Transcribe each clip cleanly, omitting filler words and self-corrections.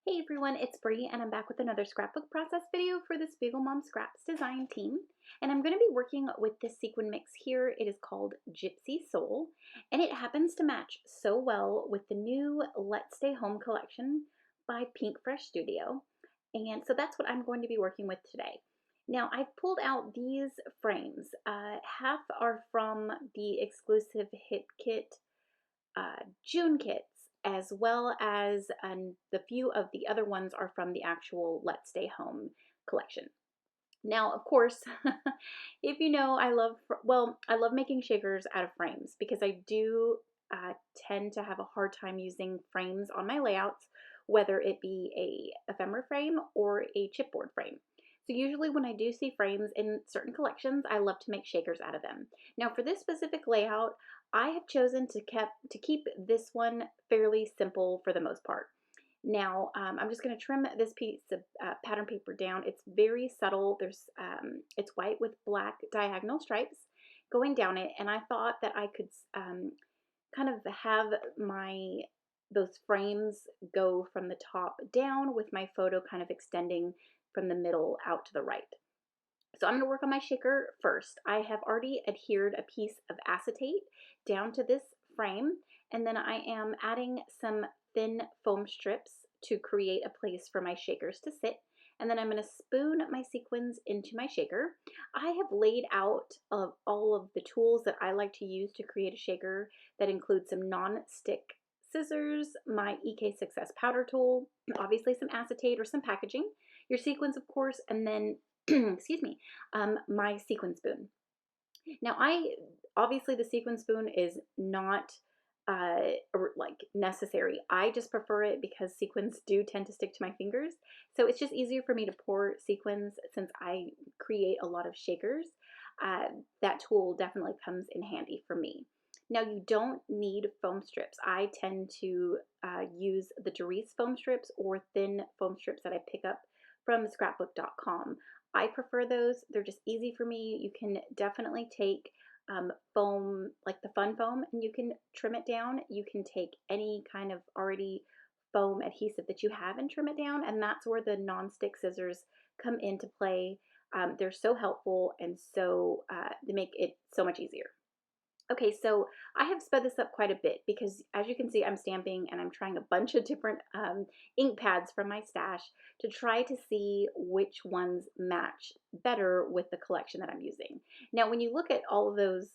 Hey everyone, it's Bree and I'm back with another scrapbook process video for the Spiegel Mom Scraps design team. And I'm going to be working with this sequin mix here. It is called Gypsy Soul and it happens to match so well with the new Let's Stay Home collection by Pink Fresh Studio. And so that's what I'm going to be working with today. Now I've pulled out these frames. Half are from the exclusive Hip Kit June kits, as well as the few of the other ones are from the actual Let's Stay Home collection. Now, of course, if you know, I love making shakers out of frames because I do tend to have a hard time using frames on my layouts, whether it be a ephemera frame or a chipboard frame. So usually when I do see frames in certain collections, I love to make shakers out of them. Now for this specific layout, I have chosen to keep this one fairly simple for the most part. Now, I'm just going to trim this piece of pattern paper down. It's very subtle. It's white with black diagonal stripes going down it, and I thought that I could kind of have those frames go from the top down with my photo kind of extending from the middle out to the right. So I'm going to work on my shaker first. I have already adhered a piece of acetate down to this frame, and then I am adding some thin foam strips to create a place for my shakers to sit. And then I'm going to spoon my sequins into my shaker. I have laid out all of the tools that I like to use to create a shaker. That includes some non-stick scissors, my EK Success powder tool, obviously some acetate or some packaging, your sequins of course, and then excuse me, my sequin spoon. Now obviously the sequin spoon is not like necessary. I just prefer it because sequins do tend to stick to my fingers. So it's just easier for me to pour sequins since I create a lot of shakers. That tool definitely comes in handy for me. Now you don't need foam strips. I tend to use the Doris foam strips or thin foam strips that I pick up from scrapbook.com. I prefer those. They're just easy for me. You can definitely take foam, like the fun foam, and you can trim it down. You can take any kind of already foam adhesive that you have and trim it down, and that's where the non-stick scissors come into play. They're so helpful and so they make it so much easier. Okay, so I have sped this up quite a bit because as you can see, I'm stamping and I'm trying a bunch of different ink pads from my stash to try to see which ones match better with the collection that I'm using. Now, when you look at all of those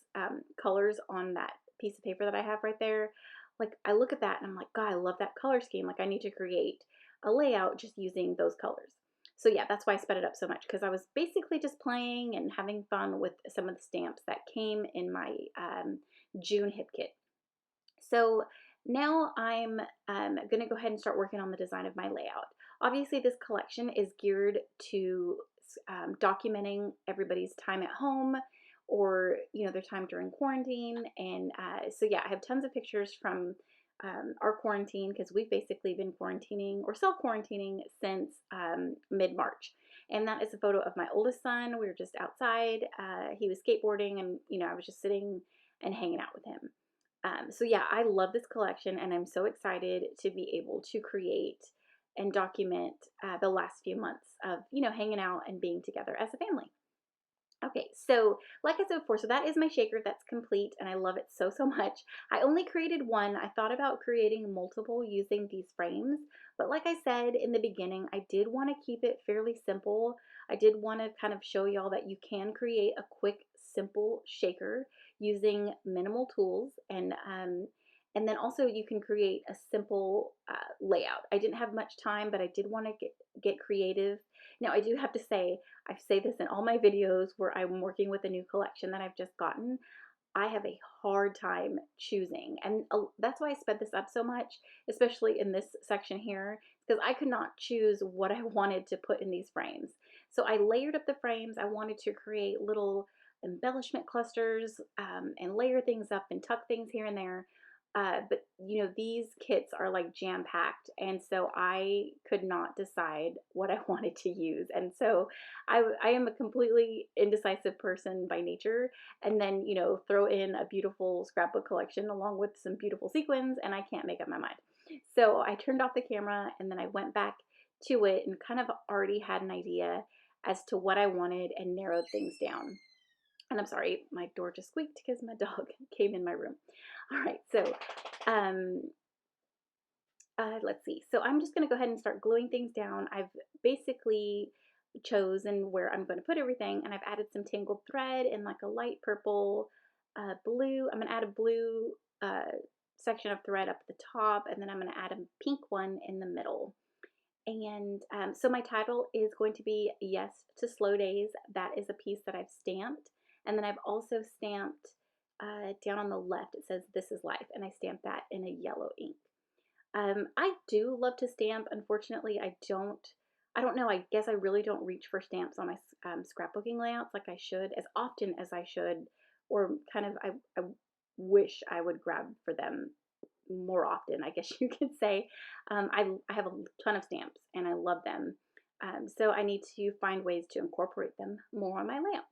colors on that piece of paper that I have right there, like I look at that and I'm like, God, I love that color scheme. Like I need to create a layout just using those colors. So yeah, that's why I sped it up so much because I was basically just playing and having fun with some of the stamps that came in my June hip kit. So now I'm going to go ahead and start working on the design of my layout. Obviously this collection is geared to documenting everybody's time at home or their time during quarantine, and so yeah, I have tons of pictures from our quarantine because we've basically been quarantining or self-quarantining since mid-March. And that is a photo of my oldest son. We were just outside. He was skateboarding and, I was just sitting and hanging out with him. So yeah, I love this collection and I'm so excited to be able to create and document the last few months of, hanging out and being together as a family. Okay, so like I said before, so that is my shaker that's complete and I love it so, so much. I only created one. I thought about creating multiple using these frames, but like I said in the beginning, I did want to keep it fairly simple. I did want to kind of show y'all that you can create a quick, simple shaker using minimal tools, and then also you can create a simple layout. I didn't have much time, but I did want to get creative. Now I do have to say, I say this in all my videos where I'm working with a new collection that I've just gotten, I have a hard time choosing. And that's why I sped this up so much, especially in this section here, because I could not choose what I wanted to put in these frames. So I layered up the frames. I wanted to create little embellishment clusters and layer things up and tuck things here and there. But these kits are like jam-packed, and so I could not decide what I wanted to use. And so I am a completely indecisive person by nature, and then throw in a beautiful scrapbook collection along with some beautiful sequins and I can't make up my mind. So I turned off the camera and then I went back to it and kind of already had an idea as to what I wanted and narrowed things down. And I'm sorry, my door just squeaked because my dog came in my room. All right, so um, let's see. So I'm just going to go ahead and start gluing things down. I've basically chosen where I'm going to put everything, and I've added some tangled thread in like a light purple, blue. I'm going to add a blue section of thread up at the top, and then I'm going to add a pink one in the middle. And so my title is going to be Yes to Slow Days. That is a piece that I've stamped. And then I've also stamped down on the left, it says This is Life, and I stamped that in a yellow ink. I do love to stamp. Unfortunately, I don't know, I guess I really don't reach for stamps on my scrapbooking layouts like I should, as often as I should, or kind of I wish I would grab for them more often, I guess you could say. I have a ton of stamps and I love them. So I need to find ways to incorporate them more on my layouts.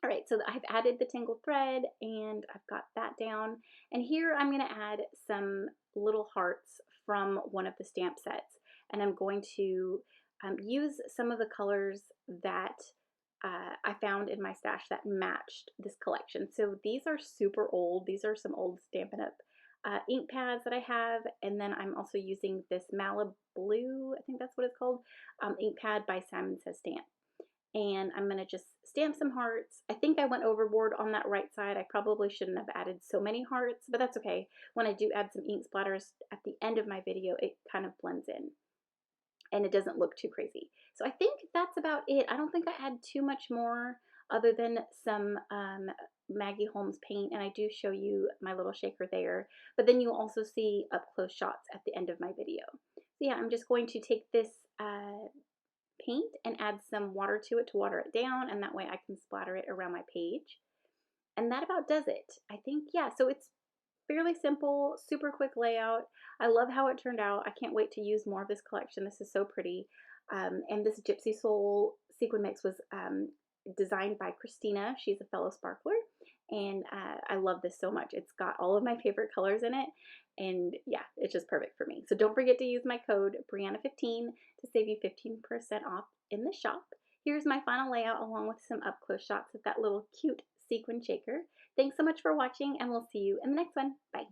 All right, so I've added the tangled thread and I've got that down. And here I'm going to add some little hearts from one of the stamp sets. And I'm going to use some of the colors that I found in my stash that matched this collection. So these are super old. These are some old Stampin' Up! Ink pads that I have. And then I'm also using this Malibu, I think that's what it's called, ink pad by Simon Says Stamp. And I'm going to just stamp some hearts. I think I went overboard on that right side. I probably shouldn't have added so many hearts, but that's okay. When I do add some ink splatters at the end of my video, it kind of blends in and it doesn't look too crazy. So I think that's about it. I don't think I had too much more other than some Maggie Holmes paint, and I do show you my little shaker there, but then you'll also see up close shots at the end of my video. So yeah, I'm just going to take this paint and add some water to it to water it down, and that way I can splatter it around my page. And that about does it. I think, yeah, so it's fairly simple, super quick layout. I love how it turned out. I can't wait to use more of this collection. This is so pretty. And this Gypsy Soul sequin mix was designed by Christina. She's a fellow sparkler. And I love this so much. It's got all of my favorite colors in it. And yeah, it's just perfect for me. So don't forget to use my code Brianna15 to save you 15% off in the shop. Here's my final layout along with some up close shots of that little cute sequin shaker. Thanks so much for watching, and we'll see you in the next one. Bye.